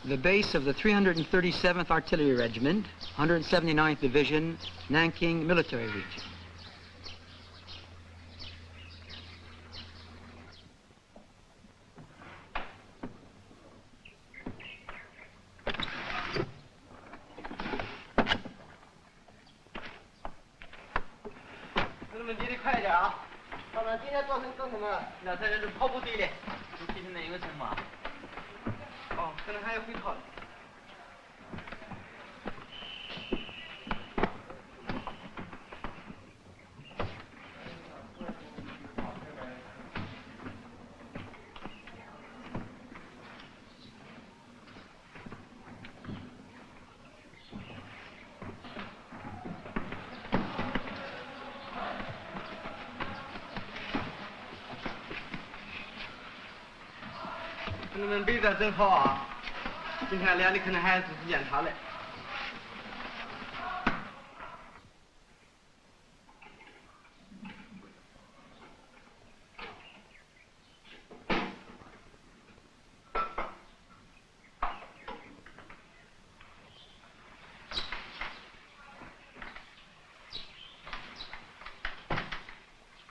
the base of the 337th Artillery Regiment, 179th Division, Nanking Military Region.你们背得真好啊！今天来的可能还是检查嘞。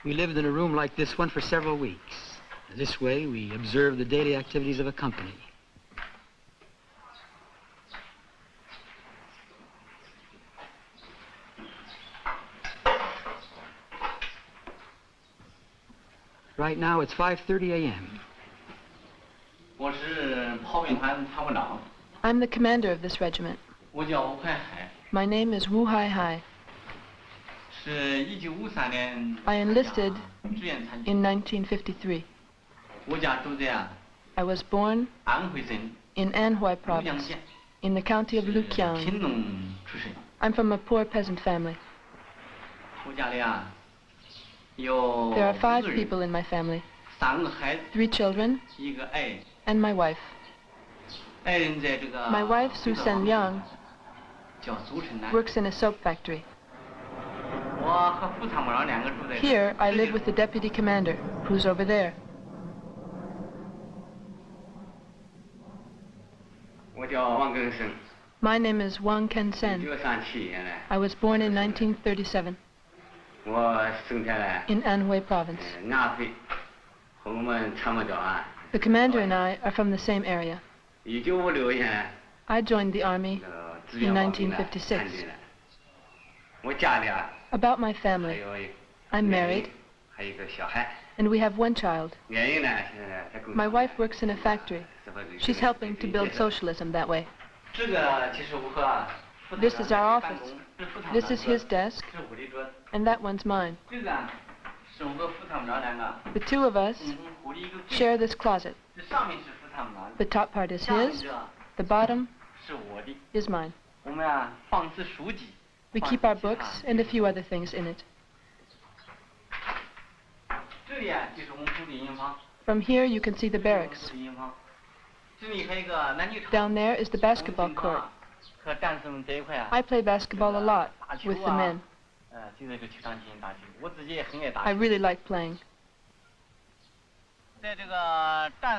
We lived in a room like this one for several weeks. This way, we observe the daily activities of a company. Right now, it's 5:30 a.m. I'm the commander of this regiment. My name is Wu Hai Hai. I enlisted in 1953. I was born in Anhui province, in the county of Yukong. I'm from a poor peasant family. There are 5 people in my family, 3 children, and my wife. My wife, Susan Liang, works in a soap factory. Here, I live with the deputy commander, who's over there. My name is Wang Ken-sen. I was born in 1937 in Anhui province. The commander and I are from the same area. I joined the army in 1956. About my family, I'm married, and we have 1 child. My wife works in a factory. She's helping to build socialism that way. This is our office. This is his desk, and that one's mine. The 2 of us share this closet. The top part is his, the bottom is mine. We keep our books and a few other things in it. From here you can see the barracks. Down there is the basketball court. I play basketball a lot with the men. I really like playing.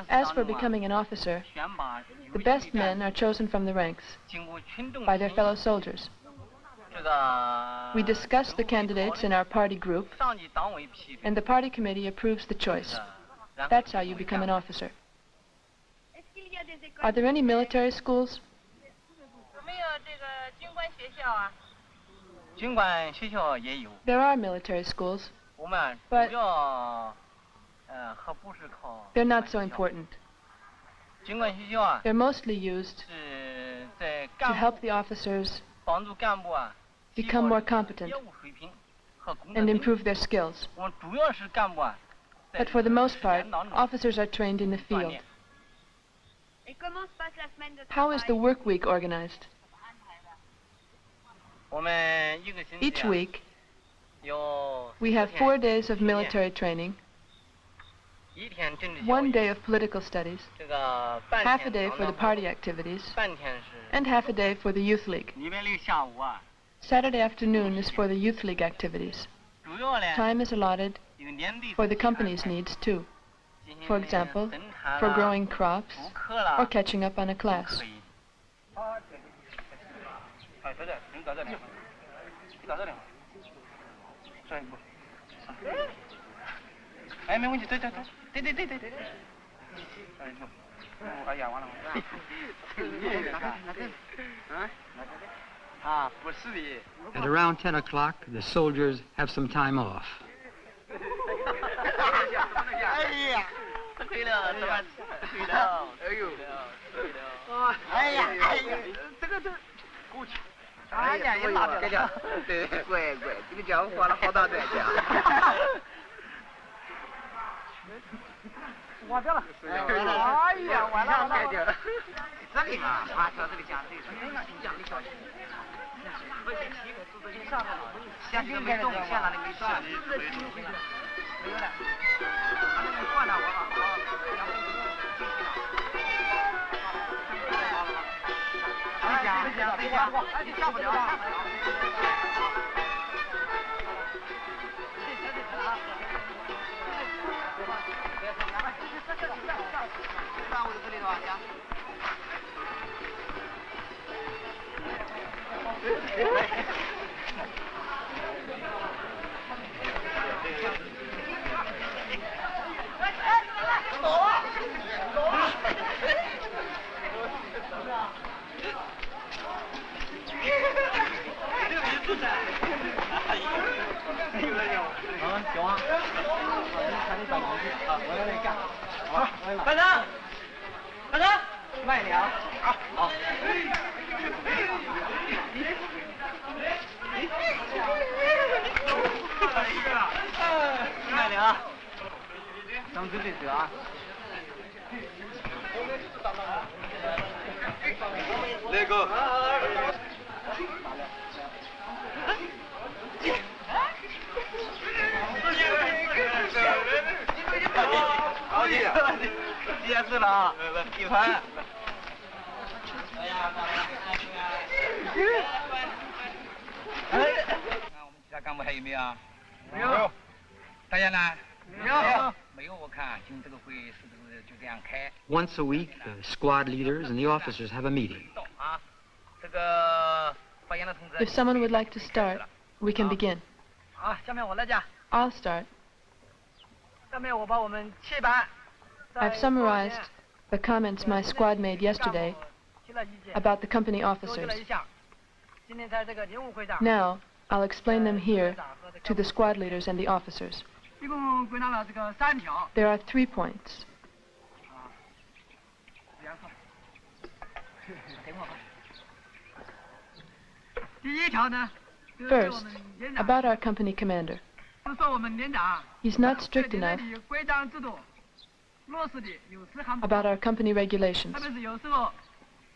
As for becoming an officer, the best men are chosen from the ranks by their fellow soldiers. We discuss the candidates in our party group, and the party committee approves the choice. That's how you become an officer. Are there any military schools? There are military schools, but they're not so important. They're mostly used to help the officers become more competent and improve their skills. But for the most part, officers are trained in the field. How is the work week organized? Each week, we have 4 days of military training, 1 day of political studies, half a day for the party activities, and half a day for the youth league. Saturday afternoon is for the youth league activities. Time is allotted for the company's needs too. For example, for growing crops or catching up on a class. 对对，你到这里，你到这里，这一步。哎，没问题，对。哎呦，哎呀，完了。啊，不是的。At around 10 o'clock, the soldiers have some time off. 哎呀，亏了，这把亏了，哎呦，哎呀，这个过去。哎呀，也拿掉了。对，乖，这个家伙花了好大代价。挖掉了。哎呀，完了。这里嘛，啊，瞧这个家，这个讲的小心。下去没动，下哪里没动？没有了。他那个换了，这家，你下不了。上午这里的吧，家。班长，慢点啊！好。慢点啊！咱们对手啊！那个。好的，结束了啊！一盘。看我们其他干部还有没有啊？没有。大家呢？没有。我看今天这个会是不是就这样开 Once a week, the squad leaders and the officers have a meeting. 啊，这个发言的同志。If someone would like to start, we can begin. 啊，下面我来讲。I'll start. 下面我把我们七班。I've summarized the comments my squad made yesterday about the company officers. Now, I'll explain them here to the squad leaders and the officers. There are 3 points. First, about our company commander. He's not strict enough about our company regulations.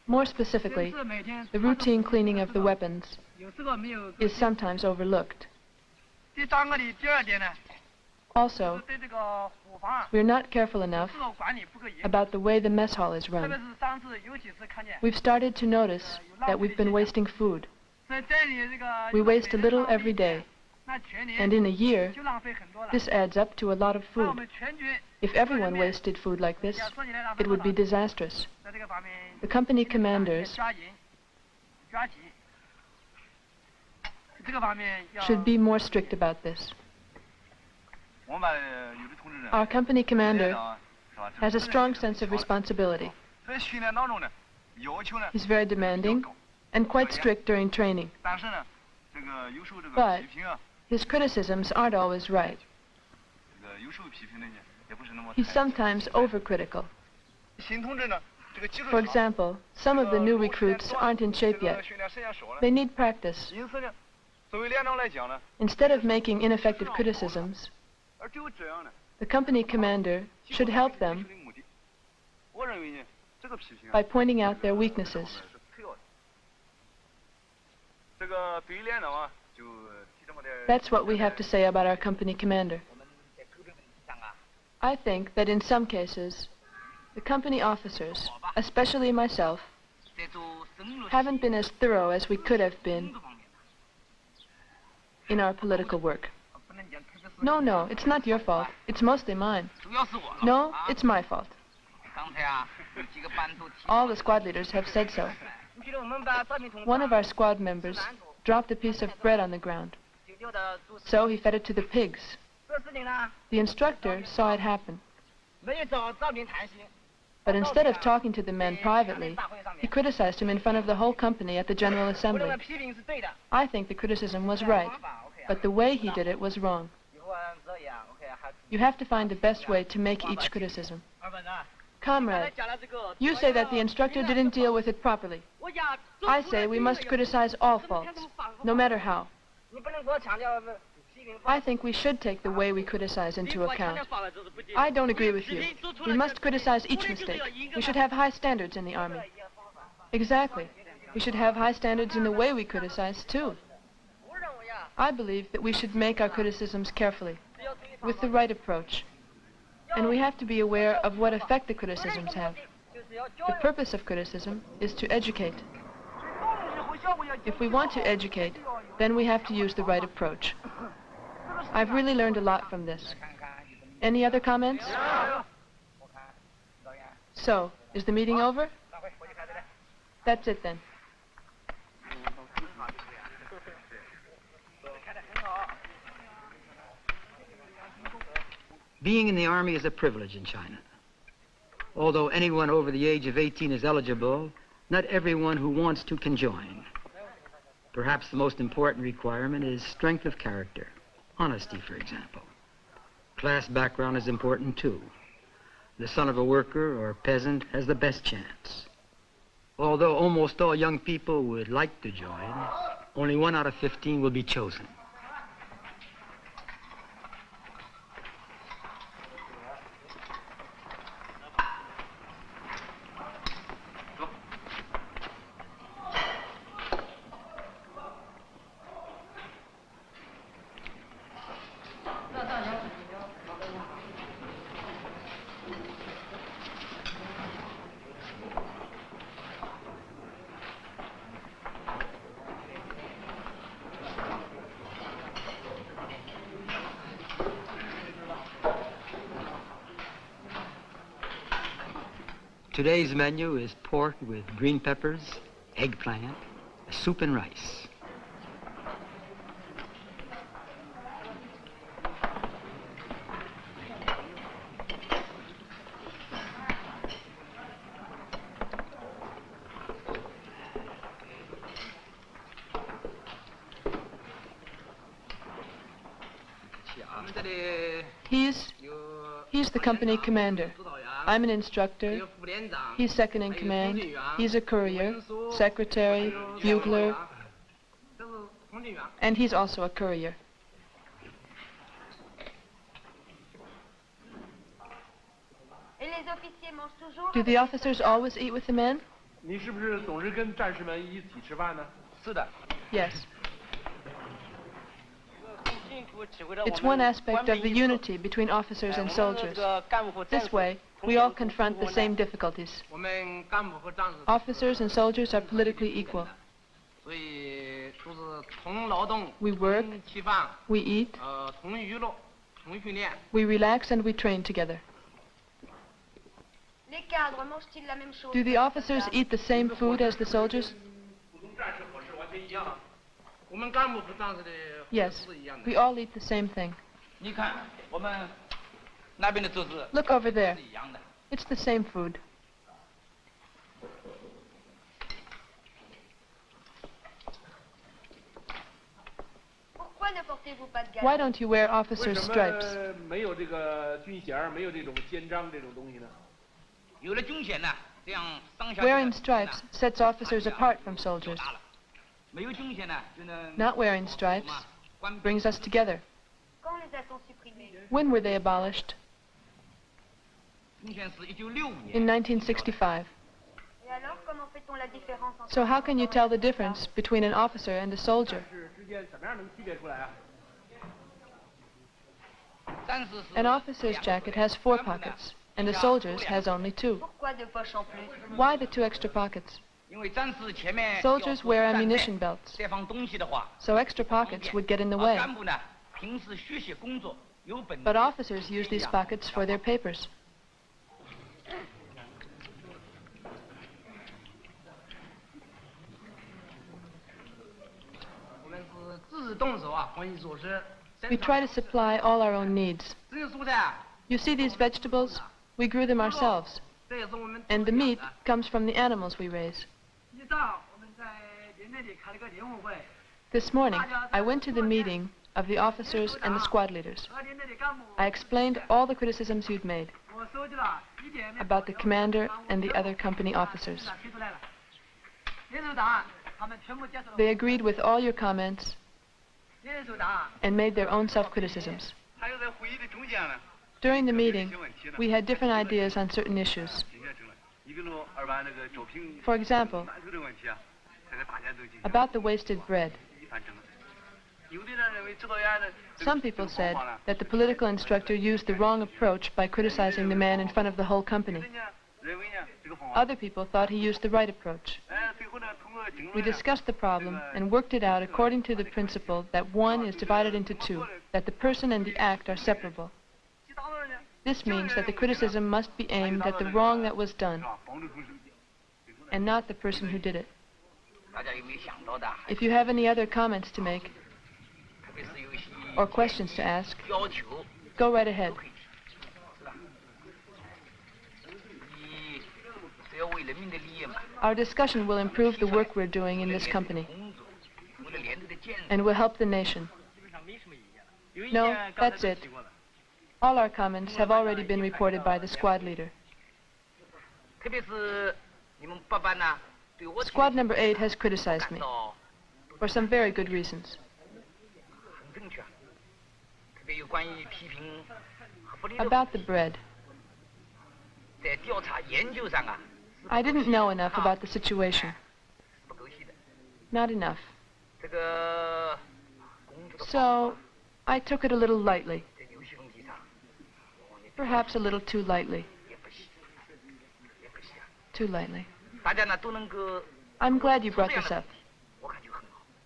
More specifically, the routine cleaning of the weapons is sometimes overlooked. Also, we're not careful enough about the way the mess hall is run. We've started to notice that we've been wasting food. We waste a little every day, and in a year, this adds up to a lot of food. If everyone wasted food like this, it would be disastrous. The company commanders should be more strict about this. Our company commander has a strong sense of responsibility. He's very demanding and quite strict during training. But his criticisms aren't always right. He's sometimes overcritical. For example, some of the new recruits aren't in shape yet. They need practice. Instead of making ineffective criticisms, the company commander should help them by pointing out their weaknesses. That's what we have to say about our company commander. I think that in some cases, the company officers, especially myself, haven't been as thorough as we could have been in our political work. No, it's not your fault. It's mostly mine. No, it's my fault. All the squad leaders have said so. One of our squad members dropped a piece of bread on the ground, so he fed it to the pigs. The instructor saw it happen. But instead of talking to the men privately, he criticized him in front of the whole company at the General Assembly. I think the criticism was right, but the way he did it was wrong. You have to find the best way to make each criticism. Comrade, you say that the instructor didn't deal with it properly. I say we must criticize all faults, no matter how. I think we should take the way we criticize into account. I don't agree with you. We must criticize each mistake. We should have high standards in the Army. Exactly. We should have high standards in the way we criticize, too. I believe that we should make our criticisms carefully, with the right approach. And we have to be aware of what effect the criticisms have. The purpose of criticism is to educate. If we want to educate, then we have to use the right approach. I've really learned a lot from this. Any other comments? So, is the meeting over? That's it then. Being in the Army is a privilege in China. Although anyone over the age of 18 is eligible, not everyone who wants to can join. Perhaps the most important requirement is strength of character. Honesty, for example. Class background is important, too. The son of a worker or peasant has the best chance. Although almost all young people would like to join, only 1 out of 15 will be chosen. Today's menu is pork with green peppers, eggplant, soup and rice. He's the company commander. I'm an instructor. He's second in command. He's a courier, secretary, bugler, and he's also a courier. Do the officers always eat with the men? Yes. It's one aspect of the unity between officers and soldiers. This way, we all confront the same difficulties. Officers and soldiers are politically equal. We work, we eat, we relax, and we train together. Do the officers eat the same food as the soldiers? Yes, we all eat the same thing. Look over there. It's the same food. Why don't you wear officer's stripes? Wearing stripes sets officers apart from soldiers. Not wearing stripes brings us together. When were they abolished? In 1965. So how can you tell the difference between an officer and a soldier? An officer's jacket has 4 pockets, and a soldier's has only 2. Why the 2 extra pockets? Soldiers wear ammunition belts, so extra pockets would get in the way. But officers use these pockets for their papers. We try to supply all our own needs. You see these vegetables? We grew them ourselves. And the meat comes from the animals we raise. This morning, I went to the meeting of the officers and the squad leaders. I explained all the criticisms you'd made about the commander and the other company officers. They agreed with all your comments and made their own self-criticisms. During the meeting, we had different ideas on certain issues. For example, about the wasted bread. Some people said that the political instructor used the wrong approach by criticizing the man in front of the whole company. Other people thought he used the right approach. We discussed the problem and worked it out according to the principle that one is divided into two, that the person and the act are separable. This means that the criticism must be aimed at the wrong that was done, and not the person who did it. If you have any other comments to make, or questions to ask, go right ahead. Our discussion will improve the work we're doing in this company, and will help the nation. No, that's it. All our comments have already been reported by the squad leader. Squad number 8 has criticized me, for some very good reasons. About the bread. I didn't know enough about the situation. Not enough. So, I took it a little lightly. Perhaps a little too lightly. Too lightly. I'm glad you brought this up.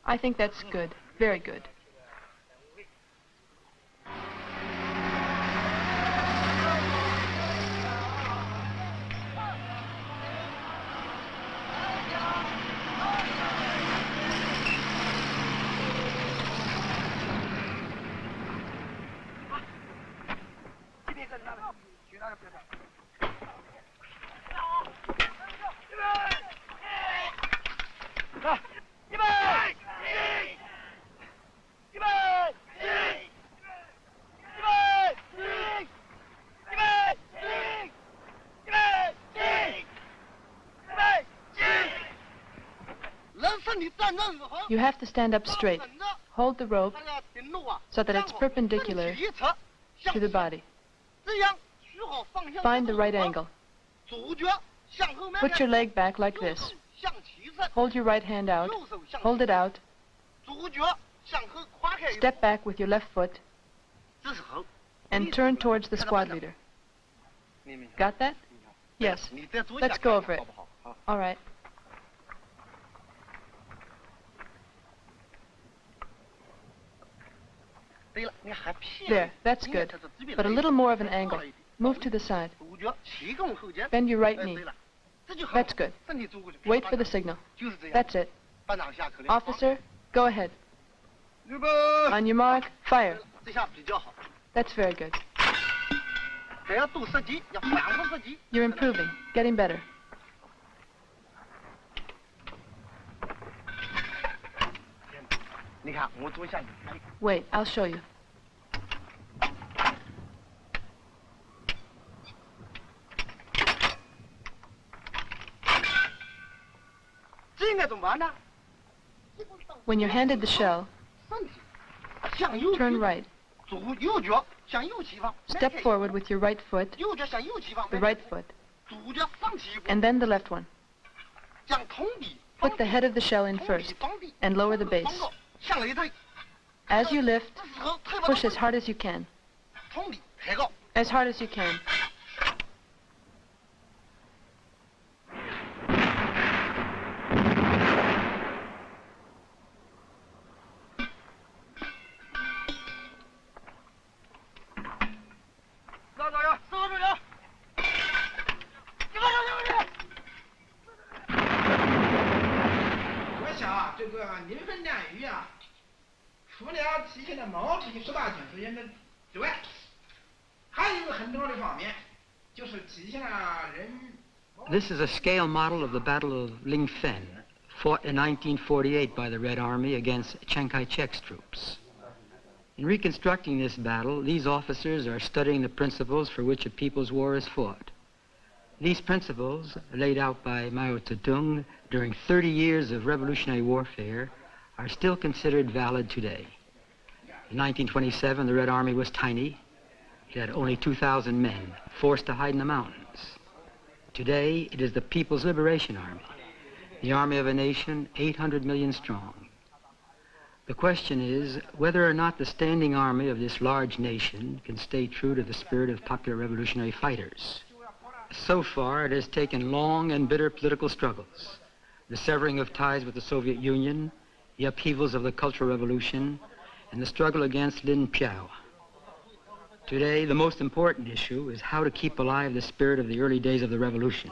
I think that's good. Very good. You have to stand up straight. Hold the rope so that it's perpendicular to the body. Find the right angle. Put your leg back like this. Hold your right hand out. Hold it out. Step back with your left foot and turn towards the squad leader. Got that? Yes. Let's go over it. All right. There, that's good. But a little more of an angle. Move to the side. Bend your right knee. That's good. Wait for the signal. That's it. Officer, go ahead. On your mark, fire. That's very good. You're improving, getting better. Wait, I'll show you. When you're handed the shell, turn right. Step forward with your right foot, the right foot, and then the left one. Put the head of the shell in first, and lower the base. As you lift, push as hard as you can. As hard as you can. 呢，毛主席十大军事演的之外，还有一个很重要的方面，就是体现了人。This is a scale model of the Battle of Lingfen, fought in 1948 by the Red Army against Chiang Kai-shek's troops. In reconstructing this battle, these officers are studying the principles for which a people's war is fought. These principles, laid out by Mao Zedong during 30 years of revolutionary warfare, are still considered valid today. In 1927, the Red Army was tiny. It had only 2,000 men, forced to hide in the mountains. Today, it is the People's Liberation Army, the army of a nation 800 million strong. The question is whether or not the standing army of this large nation can stay true to the spirit of popular revolutionary fighters. So far, it has taken long and bitter political struggles, the severing of ties with the Soviet Union, the upheavals of the Cultural Revolution, and the struggle against Lin Piao. Today, the most important issue is how to keep alive the spirit of the early days of the revolution.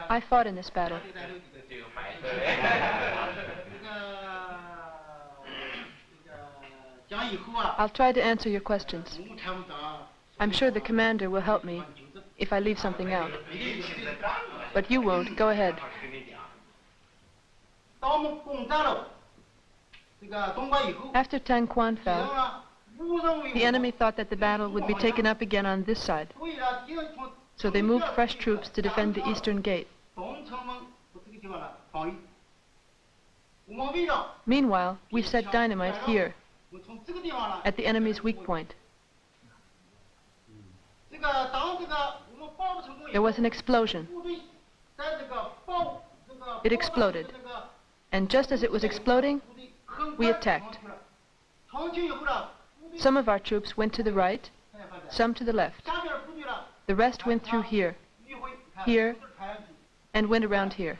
I fought in this battle. I'll try to answer your questions. I'm sure the commander will help me if I leave something out. But you won't. Go ahead. After Tang Quan fell, the enemy thought that the battle would be taken up again on this side. So they moved fresh troops to defend the eastern gate. Meanwhile, we set dynamite here, at the enemy's weak point. There was an explosion. It exploded. And just as it was exploding, we attacked. Some of our troops went to the right, some to the left. The rest went through here, here, and went around here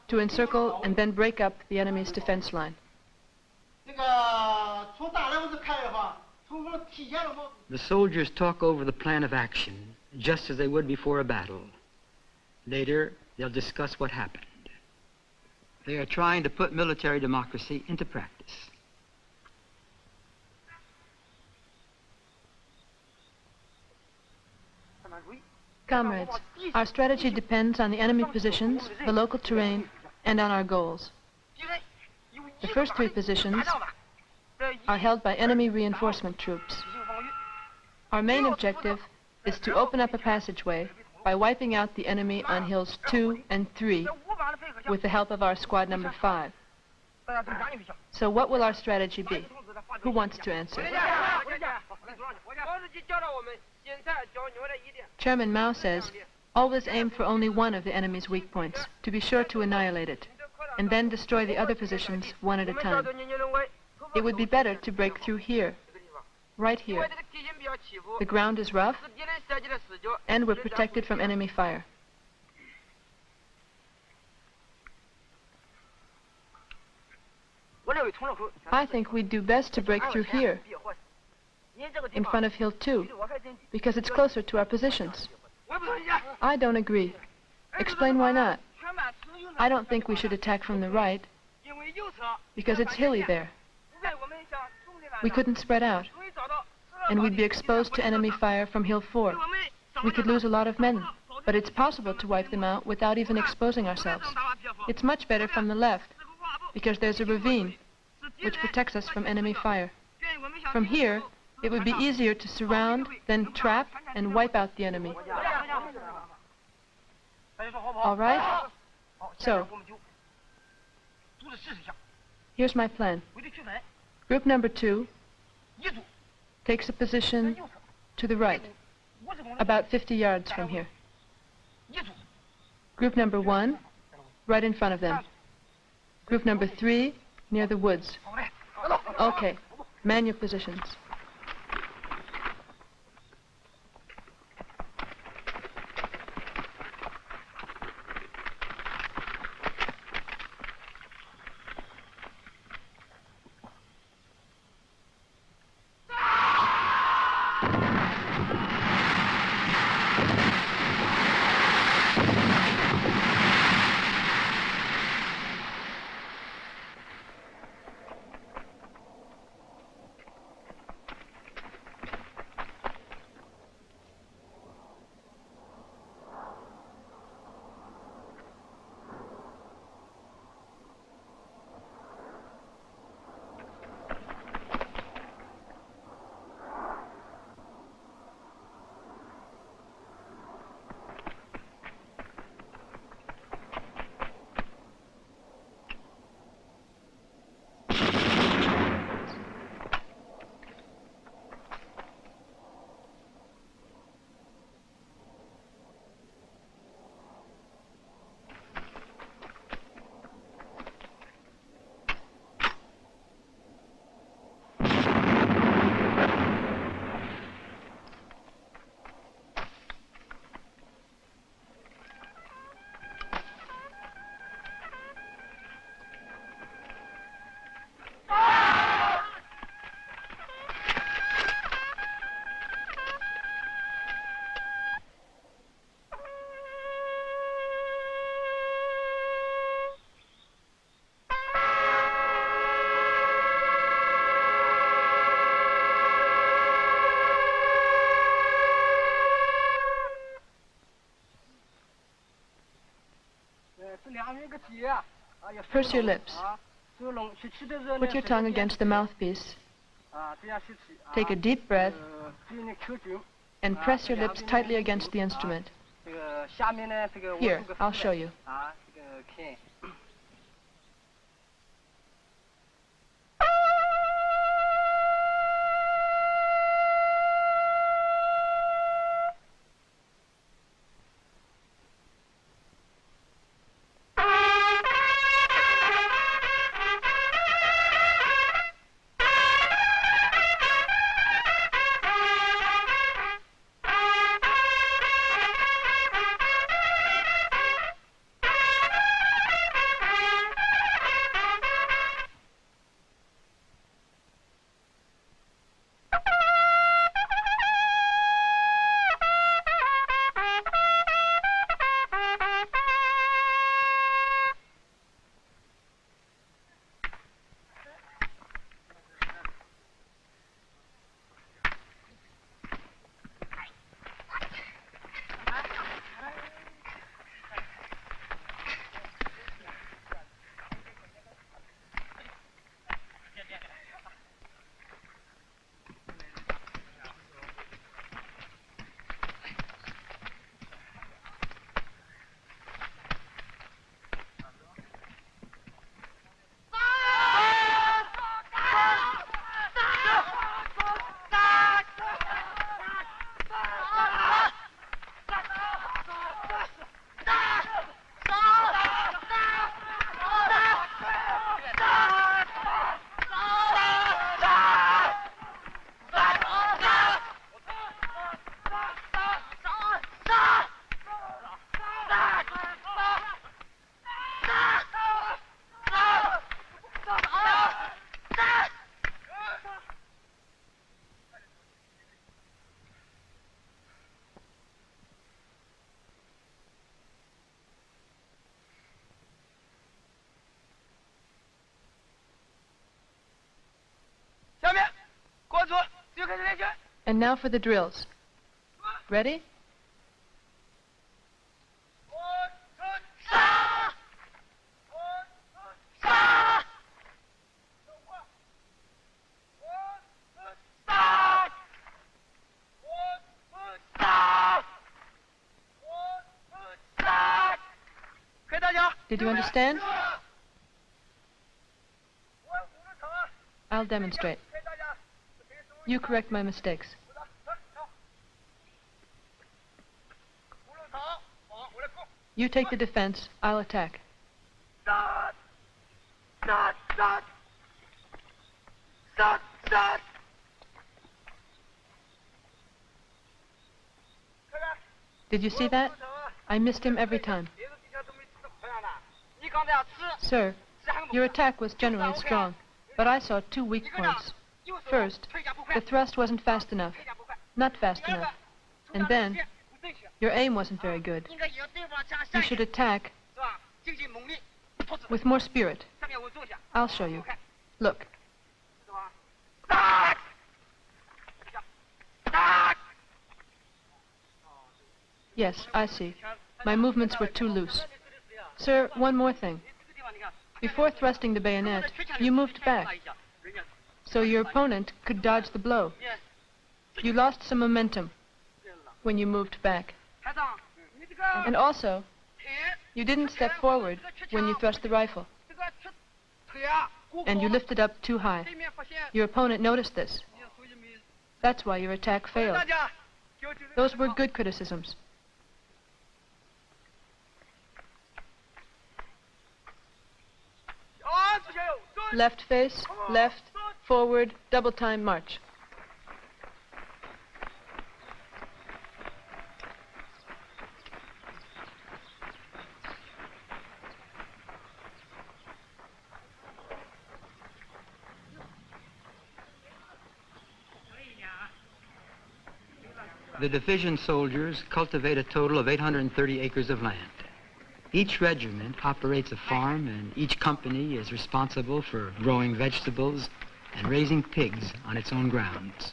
to encircle and then break up the enemy's defense line. The soldiers talk over the plan of action, just as they would before a battle. Later, they'll discuss what happened. They are trying to put military democracy into practice. Comrades, our strategy depends on the enemy positions, the local terrain, and on our goals. The first three positions are held by enemy reinforcement troops. Our main objective is to open up a passageway by wiping out the enemy on hills 2 and 3 with the help of our squad number 5. So what will our strategy be? Who wants to answer? Chairman Mao says, always aim for only one of the enemy's weak points, to be sure to annihilate it, and then destroy the other positions one at a time. It would be better to break through here, right here. The ground is rough, and we're protected from enemy fire. I think we'd do best to break through here, in front of Hill 2, because it's closer to our positions. I don't agree. Explain why not. I don't think we should attack from the right, because it's hilly there. We couldn't spread out, and we'd be exposed to enemy fire from Hill 4. We could lose a lot of men, but it's possible to wipe them out without even exposing ourselves. It's much better from the left, because there's a ravine, which protects us from enemy fire. From here, it would be easier to surround, then trap, and wipe out the enemy. All right? So, here's my plan. Group number 2 takes a position to the right, about 50 yards from here. Group number 1, right in front of them. Group number 3, near the woods. Okay, man your positions. Purse your lips. Put your tongue against the mouthpiece. Take a deep breath and press your lips tightly against the instrument. Here, I'll show you. And now for the drills. Ready? Did you understand? I'll demonstrate. You correct my mistakes. You take the defense, I'll attack. Did you see that? I missed him every time. Sir, your attack was generally strong, but I saw two weak points. First, the thrust wasn't fast enough. Not fast enough. And then, your aim wasn't very good. You should attack with more spirit. I'll show you. Look. Yes, I see. My movements were too loose. Sir, one more thing. Before thrusting the bayonet, you moved back, so your opponent could dodge the blow. You lost some momentum when you moved back. And also, you didn't step forward when you thrust the rifle. And you lifted up too high. Your opponent noticed this. That's why your attack failed. Those were good criticisms. Left face, left, forward, double time march. The division soldiers cultivate a total of 830 acres of land. Each regiment operates a farm, and each company is responsible for growing vegetables and raising pigs on its own grounds.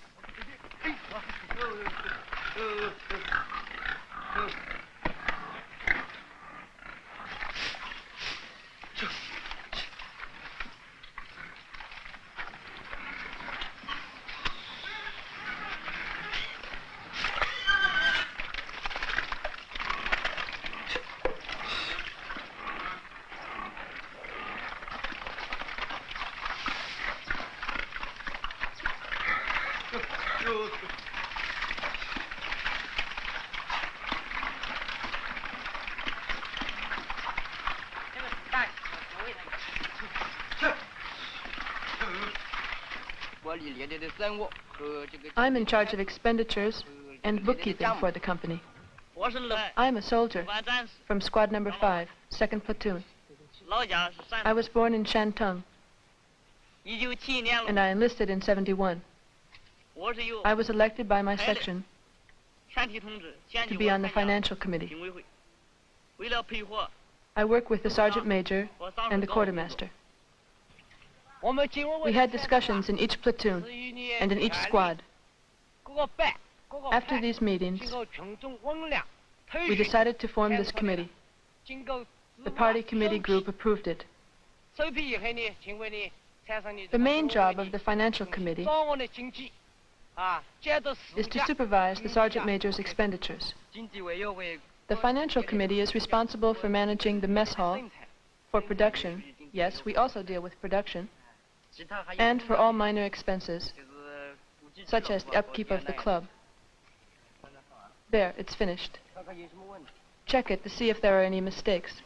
I'm in charge of expenditures and bookkeeping for the company. I'm a soldier from squad number 5, 2nd platoon. I was born in Shantung, and I enlisted in 71. I was elected by my section to be on the financial committee. I work with the sergeant major and the quartermaster. We had discussions in each platoon and in each squad. After these meetings, we decided to form this committee. The party committee group approved it. The main job of the financial committee is to supervise the sergeant major's expenditures. The financial committee is responsible for managing the mess hall, for production, yes, we also deal with production, and for all minor expenses, such as the upkeep of the club. There, it's finished. Check it to see if there are any mistakes.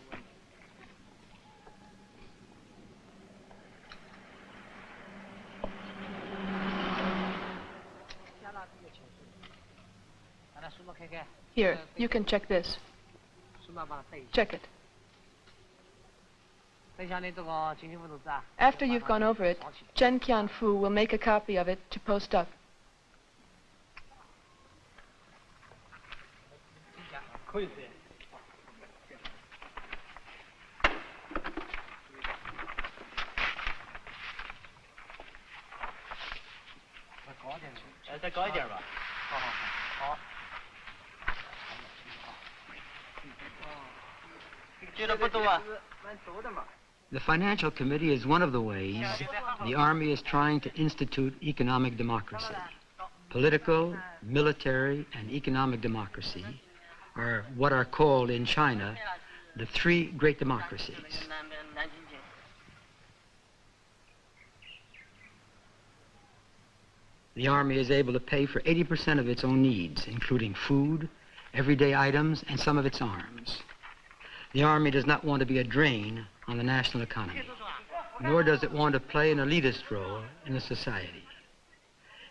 Here, you can check this. Check it. After you've gone over it, Chen Qianfu will make a copy of it to post up. The financial committee is one of the ways the Army is trying to institute economic democracy. Political, military, and economic democracy are what are called in China the three great democracies. The Army is able to pay for 80% of its own needs, including food, everyday items, and some of its arms. The Army does not want to be a drain on the national economy, nor does it want to play an elitist role in the society.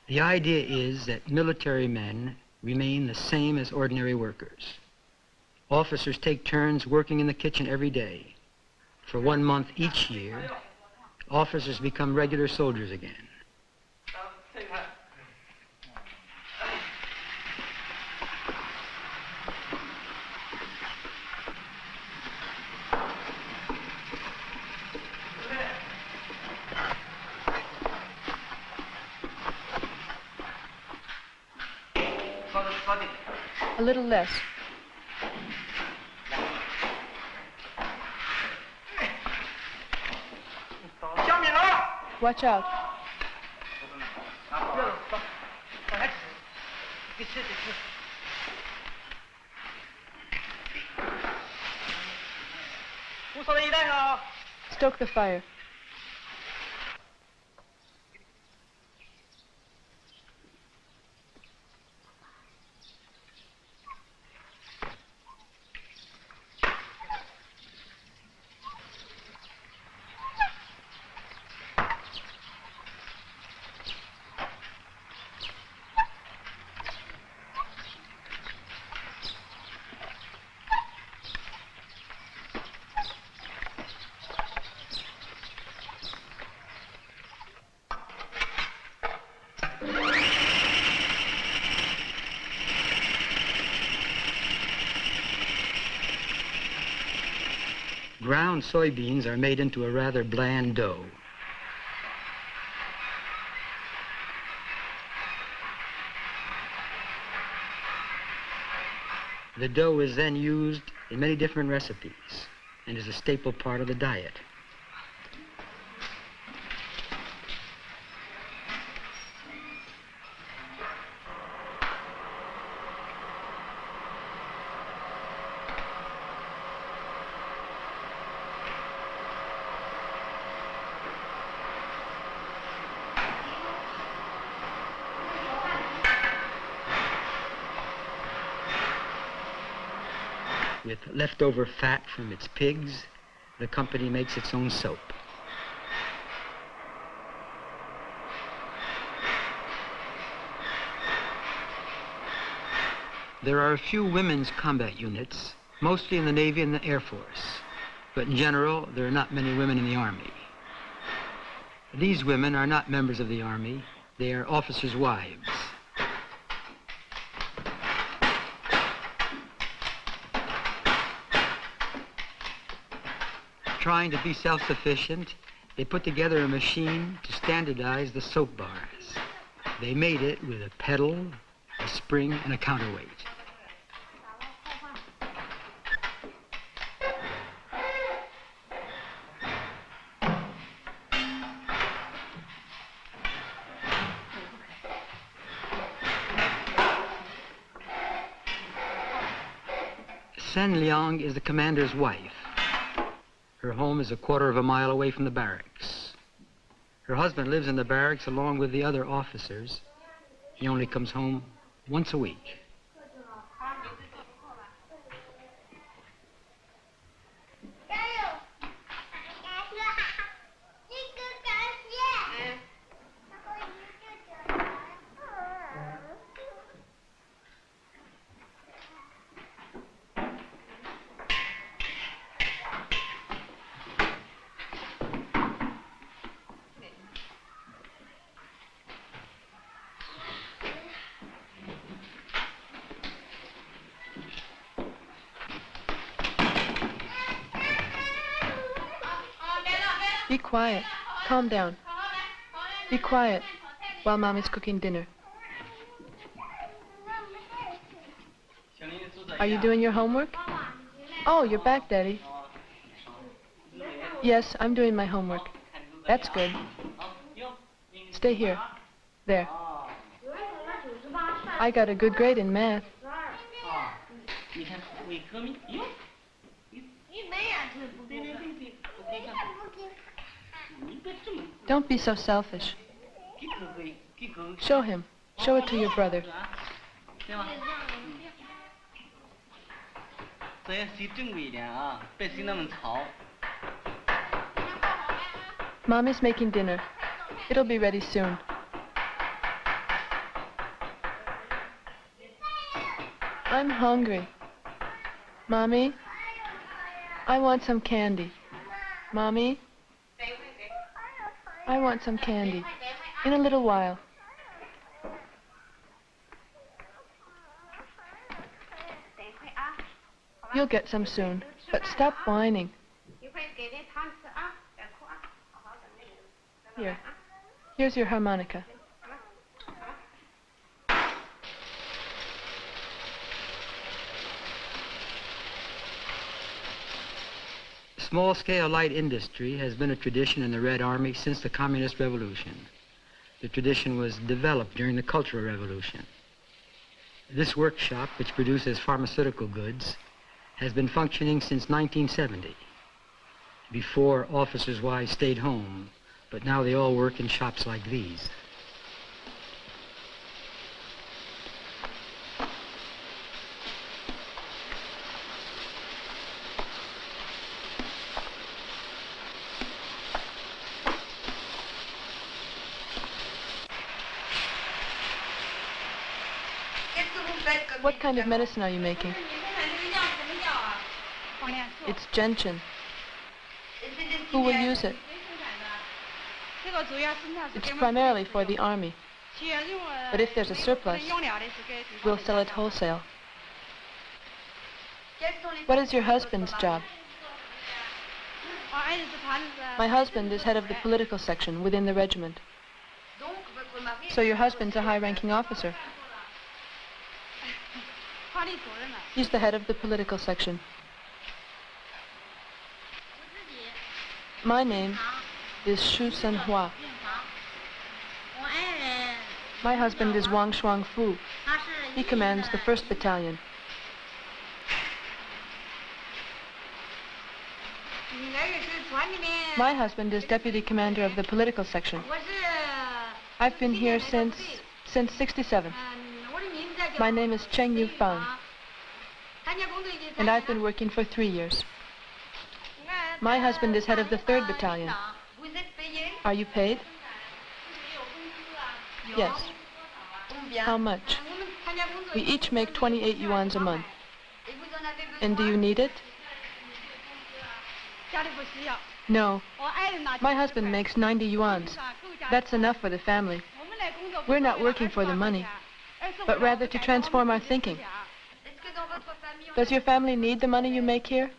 The idea is that military men remain the same as ordinary workers. Officers take turns working in the kitchen every day. For 1 month each year, officers become regular soldiers again. A little less. Watch out. Stoke the fire. Ground soybeans are made into a rather bland dough. The dough is then used in many different recipes and is a staple part of the diet. With leftover fat from its pigs, the company makes its own soap. There are a few women's combat units, mostly in the Navy and the Air Force. But in general, there are not many women in the Army. These women are not members of the Army. They are officers' wives. Trying to be self-sufficient, they put together a machine to standardize the soap bars. They made it with a pedal, a spring, and a counterweight. Sen Liang is the commander's wife. Her home is a quarter of a mile away from the barracks. Her husband lives in the barracks along with the other officers. He only comes home once a week. Be quiet. Calm down. Be quiet while Mommy's cooking dinner. Are you doing your homework? Oh, you're back, Daddy. Yes, I'm doing my homework. That's good. Stay here. There. I got a good grade in math. Don't be so selfish. Show him. Show it to your brother. Mommy's making dinner. It'll be ready soon. I'm hungry. Mommy, I want some candy. Mommy, I want some candy. In a little while. You'll get some soon, but stop whining. Here. Here's your harmonica. Small-scale light industry has been a tradition in the Red Army since the Communist Revolution. The tradition was developed during the Cultural Revolution. This workshop, which produces pharmaceutical goods, has been functioning since 1970. Before, officers' wives stayed home, but now they all work in shops like these. What kind of medicine are you making? It's gentian. Who will use it? It's primarily for the army. But if there's a surplus, we'll sell it wholesale. What is your husband's job? My husband is head of the political section within the regiment. So your husband's a high-ranking officer. He's the head of the political section. My name is Shu Senhua. My husband is Wang Shuangfu. He commands the 1st Battalion. My husband is deputy commander of the political section. I've been here since 67. My name is Cheng Yufang, and I've been working for 3 years. My husband is head of the 3rd Battalion. Are you paid? Yes. How much? We each make 28 yuans a month. And do you need it? No. My husband makes 90 yuans. That's enough for the family. We're not working for the money, but rather to transform our thinking. Does your family need the money you make here?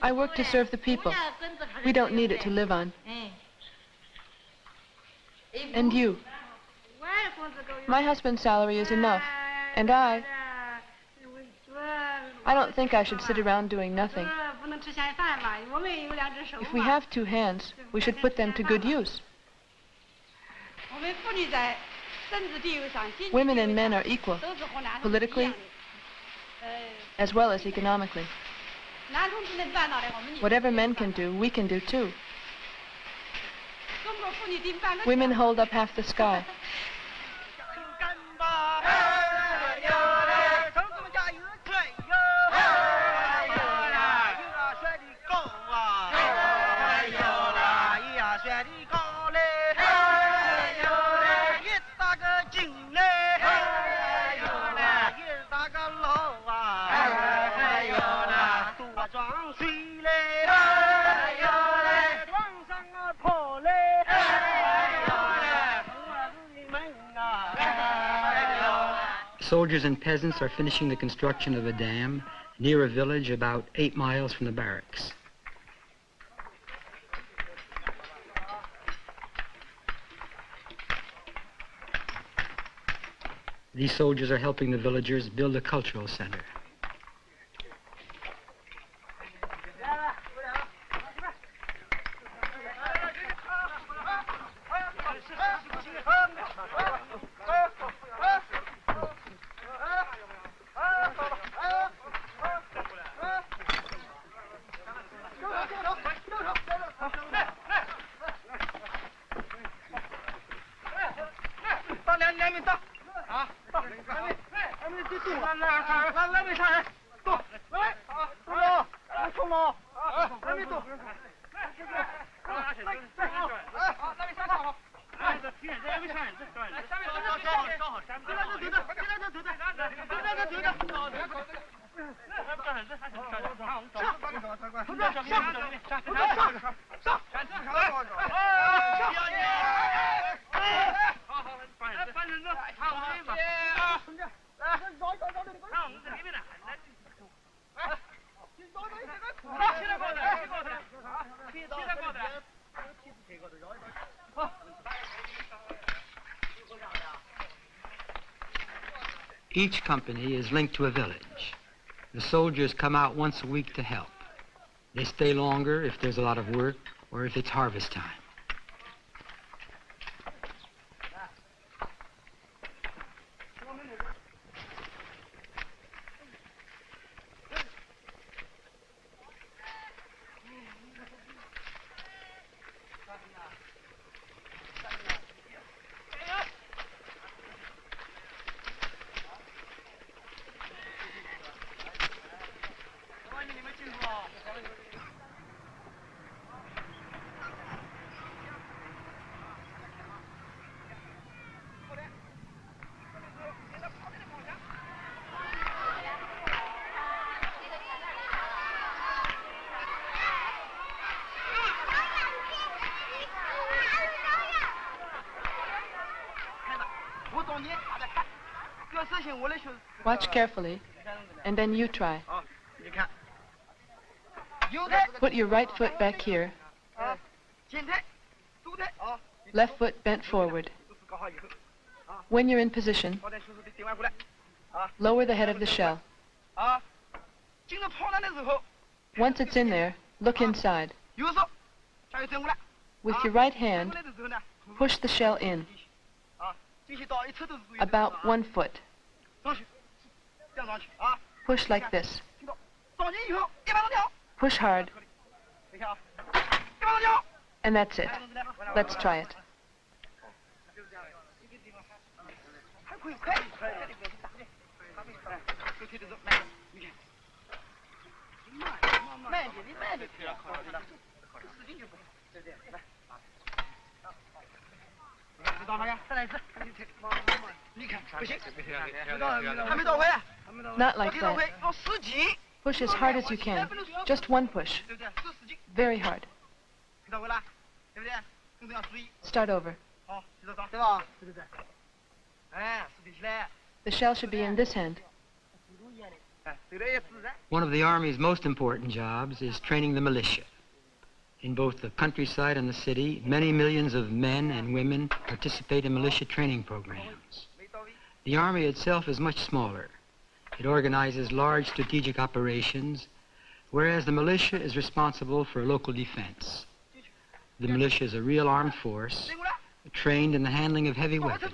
I work to serve the people. We don't need it to live on. And you? My husband's salary is enough, and I don't think I should sit around doing nothing. If we have two hands, we should put them to good use. Women and men are equal, politically as well as economically. Whatever men can do, we can do too. Women hold up half the sky. Soldiers and peasants are finishing the construction of a dam near a village about 8 miles from the barracks. These soldiers are helping the villagers build a cultural center. Each company is linked to a village. The soldiers come out once a week to help. They stay longer if there's a lot of work or if it's harvest time. Watch carefully, and then you try. Put your right foot back here. Left foot bent forward. When you're in position, lower the head of the shell. Once it's in there, look inside. With your right hand, push the shell in. About 1 foot. Push like this. Push hard. And that's it. Let's try it. Not like that. Push as hard as you can. Just one push. Very hard. Start over. The shell should be in this hand. One of the Army's most important jobs is training the militia. In both the countryside and the city, many millions of men and women participate in militia training programs. The Army itself is much smaller. It organizes large strategic operations, whereas the militia is responsible for local defense. The militia is a real armed force, trained in the handling of heavy weapons.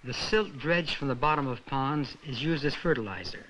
The silt dredged from the bottom of ponds is used as fertilizer.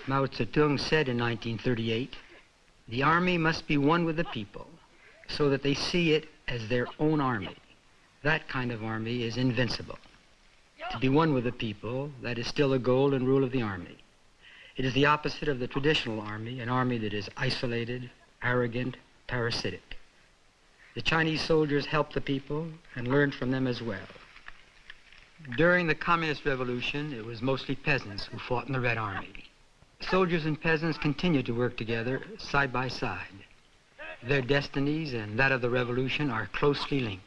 Mao Zedong said in 1938, the army must be one with the people so that they see it as their own army. That kind of army is invincible. To be one with the people, that is still the goal and rule of the army. It is the opposite of the traditional army, an army that is isolated, arrogant, parasitic. The Chinese soldiers helped the people and learned from them as well. During the Communist Revolution, it was mostly peasants who fought in the Red Army. Soldiers and peasants continued to work together side by side. Their destinies and that of the revolution are closely linked.